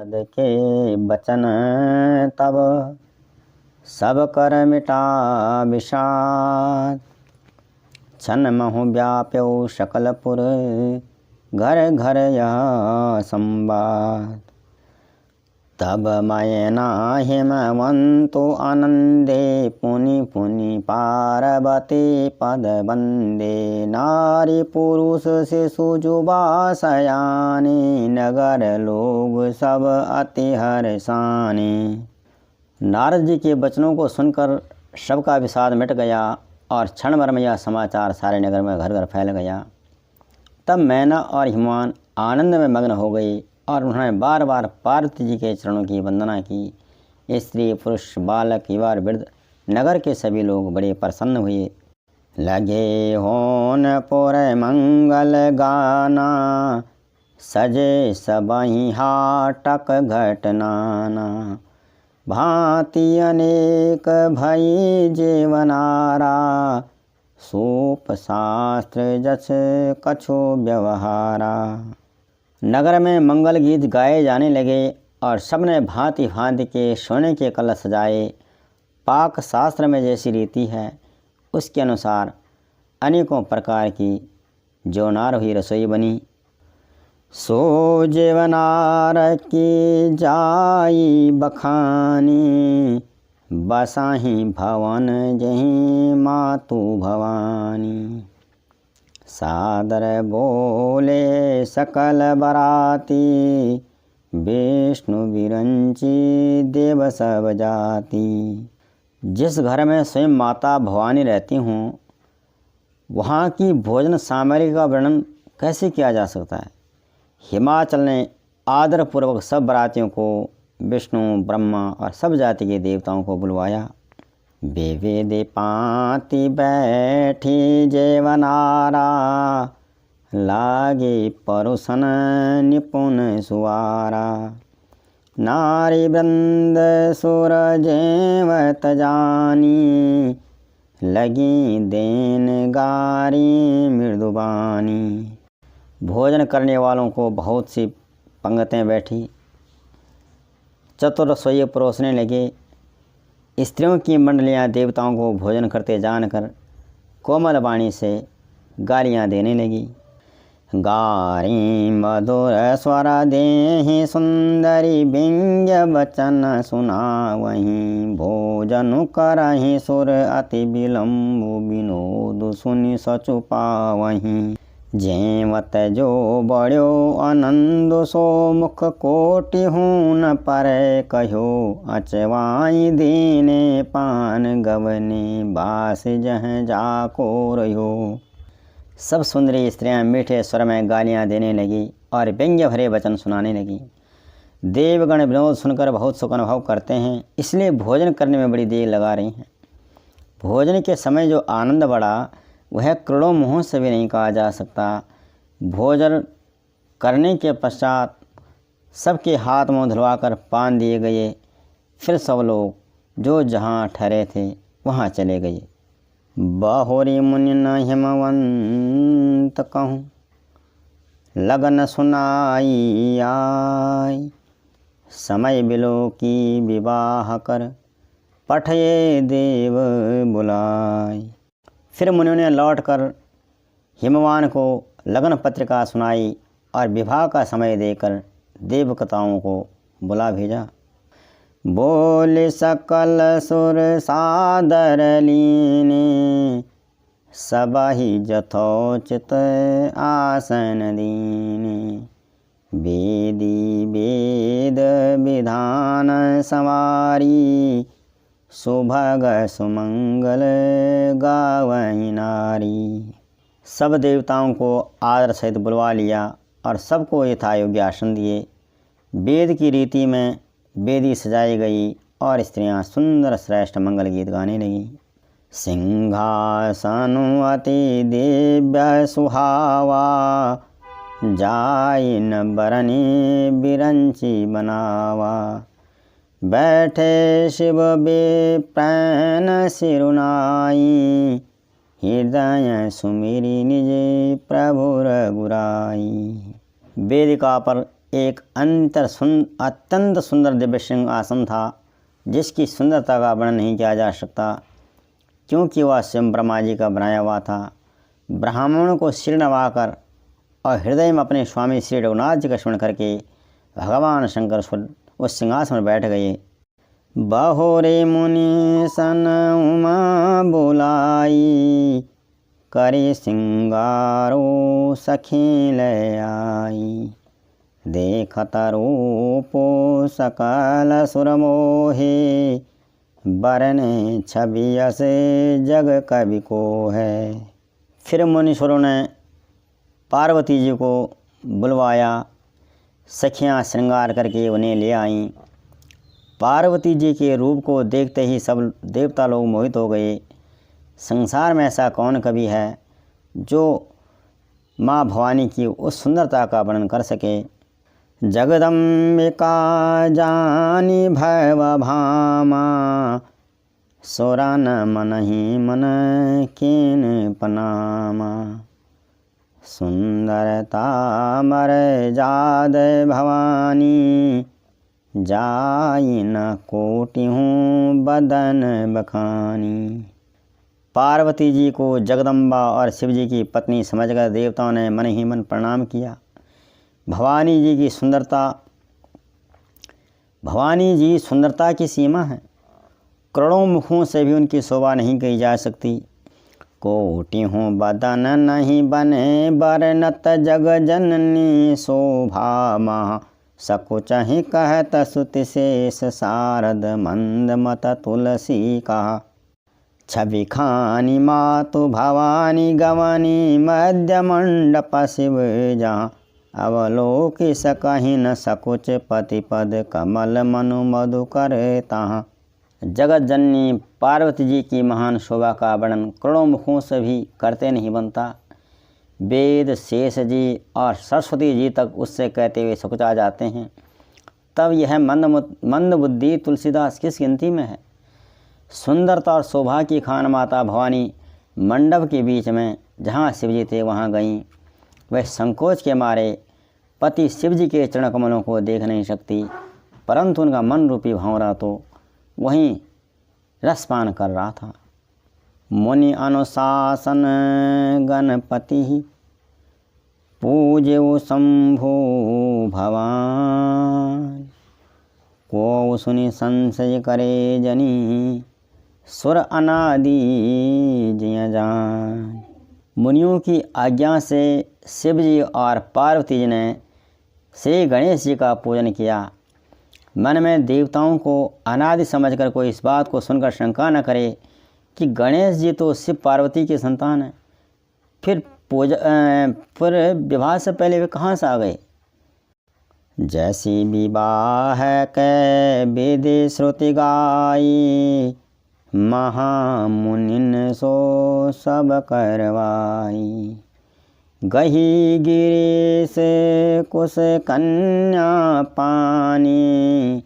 पद के बचन तब सब कर मिटा विषाद। छन महु व्याप्यो सकलपुर घर घर यह संवाद। तब मयना हिमवंतो आनंदे पुनि पुनि पार्वती पद वंदे। नारी पुरुष शिशु जुबा सयाने नगर लोग सब अति हर्षाने। नारद जी के वचनों को सुनकर सबका विषाद मिट गया और क्षण भर में यह समाचार सारे नगर में घर घर फैल गया। तब मैना और हिमवान आनंद में मग्न हो गई और उन्होंने बार बार पार्वती जी के चरणों की वंदना की। स्त्री पुरुष बालक युवा वृद्ध नगर के सभी लोग बड़े प्रसन्न हुए। लगे होन पुर मंगल गाना सजे सबहि हाटक घटनाना। भांति अनेक भई जीवनारा सूप शास्त्र जस कछु व्यवहारा। नगर में मंगल गीत गाए जाने लगे और सबने भांति भांति के सोने के कलश सजाए। पाक शास्त्र में जैसी रीति है उसके अनुसार अनेकों प्रकार की जोनार हुई रसोई बनी। सो जीवनार की जाई बखानी बसाही भवन जहीं मातु भवानी। सादर बोले सकल बराती विष्णु विरंची देव सब जाति। जिस घर में स्वयं माता भवानी रहती हूँ वहाँ की भोजन सामग्री का वर्णन कैसे किया जा सकता है। हिमाचल ने आदरपूर्वक सब बरातियों को विष्णु ब्रह्मा और सब जाति के देवताओं को बुलवाया। बेवेदे पाती बैठी जेवनारा लागे परुषन निपुण सुवारा। नारी वृंद सुर जेवत जानी लगी देन गारी मृदुबानी। भोजन करने वालों को बहुत सी पंगतें बैठी। चतुर रसोई परोसने लगे। स्त्रियों की मंडलियां देवताओं को भोजन करते जानकर कोमल वाणी से गालियां देने लगी। गारी मधुर स्वर देहि सुंदरी व्यंग्य वचन सुनावहीं। भोजन करहि सुर अति विलम्बु विनोद सुनि सचु पावहीं। जेवत जो बड़ो आनंद सो मुख कोटि हूँ न पर कहो। अचवाई दीने पान गवने बास जह जाको रहो। सब सुंदरी स्त्रियां मीठे स्वर में गालियां देने लगी और व्यंग्य भरे वचन सुनाने लगी। देवगण विनोद सुनकर बहुत सुख अनुभव करते हैं, इसलिए भोजन करने में बड़ी देर लगा रही हैं। भोजन के समय जो आनंद बढ़ा वह करोड़ों मुँहों से भी नहीं कहा जा सकता। भोजन करने के पश्चात सबके हाथ मुँह धुलवाकर पान दिए गए। फिर सब लोग जो जहाँ ठहरे थे वहाँ चले गए। बाहोरी मुनि न हिमवंत कहूँ लगन सुनाई आई। समय बिलो की विवाह कर पठये देव बुलाई। फिर मुनियों ने लौटकर हिमवान को लगन पत्रिका सुनाई और विवाह का समय देकर देवकताओं को बुला भेजा। बोले सकल सुर सादर लीने सबहि जथोचित आसन दीने। वेदी वेद विधान संवारी सुभग सुमंगल गावहि नारी। सब देवताओं को आदर सहित बुलवा लिया और सबको यथायोग्य आसन दिए। वेद की रीति में वेदी सजाई गई और स्त्रियां सुंदर श्रेष्ठ मंगल गीत गाने लगीं। सिंहासन अति दिव्य सुहावा जाई न बरनी बिरंची बनावा। बैठे शिव विप्रैन सिरुनाई हृदय सुमिरी निज प्रभु रघुराई। वेदिका पर एक अत्यंत सुंदर दिव्य सिंहासन था, जिसकी सुंदरता का वर्णन नहीं किया जा सकता, क्योंकि वह स्वयं ब्रह्मा जी का बनाया हुआ था। ब्राह्मणों को सिर नवाकर और हृदय में अपने स्वामी श्री रघुनाथ जी का स्मरण करके भगवान शंकर उस सिंहासन में बैठ गए। बहोरे मुनि सन उमा बुलाई, करे सिंगारो सखी ले आई। देखत रूपो सकल सुर मोहे, बरने छवि से जग कवि को है। फिर मुनीश्वरों ने पार्वती जी को बुलवाया, सखियां श्रृंगार करके उन्हें ले आईं। पार्वती जी के रूप को देखते ही सब देवता लोग मोहित हो गए। संसार में ऐसा कौन कवि है जो माँ भवानी की उस सुंदरता का वर्णन कर सके। जगदम्बिका जानी भव भामा, सुरन मनहि मन कीन पनामा। सुंदरता मर जाद भवानी, जाई न कोटि हूँ बदन बखानी। पार्वती जी को जगदम्बा और शिव जी की पत्नी समझकर देवताओं ने मन ही मन प्रणाम किया। भवानी जी सुंदरता की सीमा है। करोड़ों मुखों से भी उनकी शोभा नहीं कही जा सकती। कोटि हूँ बदन नहीं बने, बरनत जग जननी शोभा महा। सकुचहि कहत सुति शेष, शारद मंद मत तुलसी कहा। छवि खानी मातु भवानी गवनी, मध्य मंडप शिव जहाँ। अवलोकि सकहि न सकुच, पति पद कमल मनु मधु कर तहाँ। जगत जननी पार्वती जी की महान शोभा का वर्णन करोड़ों मुखों से भी करते नहीं बनता। वेद शेष जी और सरस्वती जी तक उससे कहते हुए सकुचा जाते हैं। तब यह मंद बुद्धि तुलसीदास किस गिनती में है। सुंदरता और शोभा की खान माता भवानी मंडप के बीच में जहाँ शिवजी थे वहाँ गईं। वह संकोच के मारे पति शिवजी के चरण कमलों को देख नहीं सकती, परंतु उनका मन रूपी भंवरा तो वहीं रसपान कर रहा था। मुनि अनुशासन गणपति, पूज्यो शंभो भवान। को सुनि संशय करे जनी, सुर अनादि जिय जान। मुनियों की आज्ञा से शिव जी और पार्वती जी ने श्री गणेश जी का पूजन किया। मन में देवताओं को अनादि समझकर कोई इस बात को सुनकर शंका न करे कि गणेश जी तो शिव पार्वती के संतान हैं, फिर विवाह से पहले वे कहाँ से आ गए। जैसी विवाह के विधि श्रुति गाई, महामुनिन सो सब करवाई। गही गिरी से कुश कन्या पानी,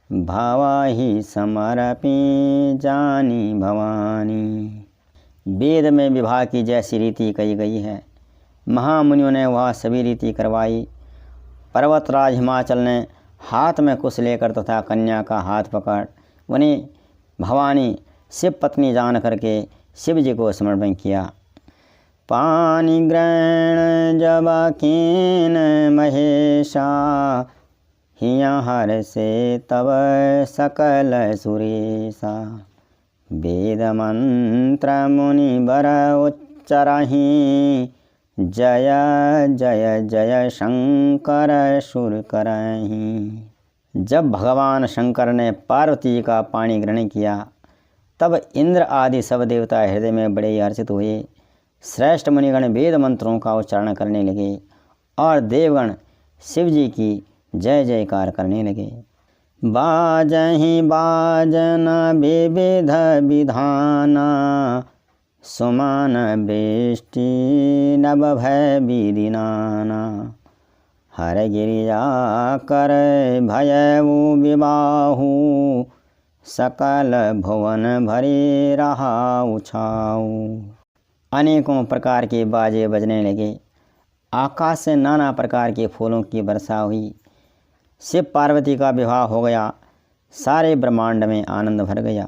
भवाही समर्पी जानी भवानी। वेद में विवाह की जैसी रीति कही गई है, महामुनियों ने वह सभी रीति करवाई। पर्वतराज हिमाचल ने हाथ में कुश लेकर तथा कन्या का हाथ पकड़ उन्हें भवानी शिव पत्नी जान करके शिव जी को समर्पण किया। पानी ग्रहण जब कीन महेशा, हिया हर से तब सकल सुरेशा। वेद मंत्र मुनि बर उच्चरहि, जय जय जय शंकर सुर करहि। जब भगवान शंकर ने पार्वती जी का पाणी ग्रहण किया, तब इंद्र आदि सब देवता हृदय में बड़े ही हर्षित हुए। श्रेष्ठ मुनिगण वेद मंत्रों का उच्चारण करने लगे और देवगण शिव जी की जय जयकार करने लगे। बाजहि बाजन विविध विधाना, सुमान बेष्टि नभ भय विदिनाना। हर गिरिजा कर भयउ विबाहु, सकल भुवन भरे रहा उछाऊ। अनेकों प्रकार के बाजे बजने लगे। आकाश से नाना प्रकार के फूलों की वर्षा हुई। शिव पार्वती का विवाह हो गया। सारे ब्रह्मांड में आनंद भर गया।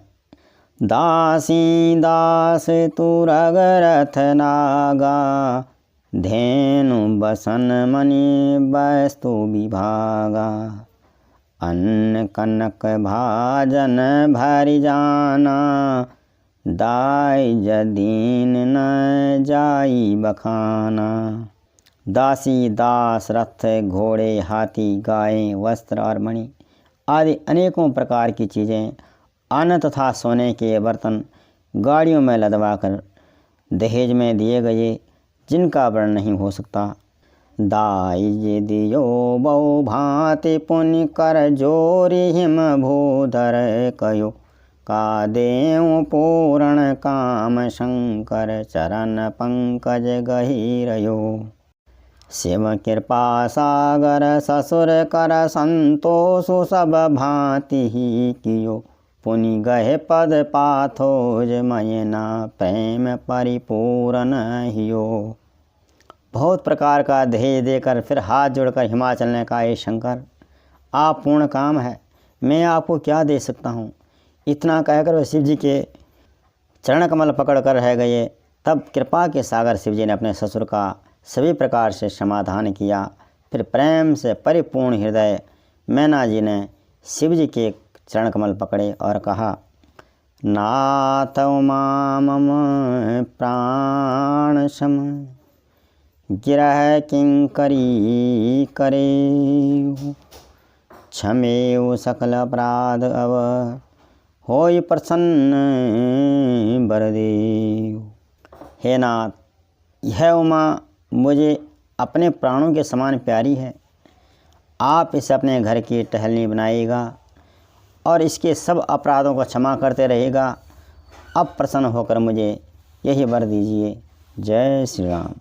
दासी दास तुरग रथ नागा, धेनु बसन मणि वस्तु विभागा। अन्न कनक भाजन भरि जाना, दाई जदीन न जाई बखाना। दासी दास रथ घोड़े हाथी गायें वस्त्र और मणि आदि अनेकों प्रकार की चीज़ें, अन्न तथा सोने के बर्तन गाड़ियों में लदवा कर दहेज में दिए गए, जिनका वर्णन नहीं हो सकता। दाई जे दियो बहु भांति पुण्य कर जोरी हिम भूधर कयो। का देव पूर्ण काम शंकर चरण पंकज गहिरयो। शिव कृपा सागर ससुर कर संतोषु सब भांति ही कियो। पुनि गहे पद पाथोज मयना प्रेम परिपूर्ण हियो। बहुत प्रकार का दहेज देकर फिर हाथ जोड़कर हिमाचल ने कहा, हे शंकर, आप पूर्ण काम है, मैं आपको क्या दे सकता हूँ। इतना कहकर वह शिव जी के चरण कमल पकड़ कर रह गए। तब कृपा के सागर शिव जी ने अपने ससुर का सभी प्रकार से समाधान किया। फिर प्रेम से परिपूर्ण हृदय मैना जी ने शिव जी के चरण कमल पकड़े और कहा, नाथ उमा मम प्राण सम, गिरह किंकरी करे। क्षमेउ सकल अपराध अब, होय प्रसन्न बरदेव। हे नाथ, यह उमा मुझे अपने प्राणों के समान प्यारी है। आप इसे अपने घर की टहलनी बनाइएगा और इसके सब अपराधों को क्षमा करते रहेगा। अब प्रसन्न होकर मुझे यही वर दीजिए। जय श्री राम।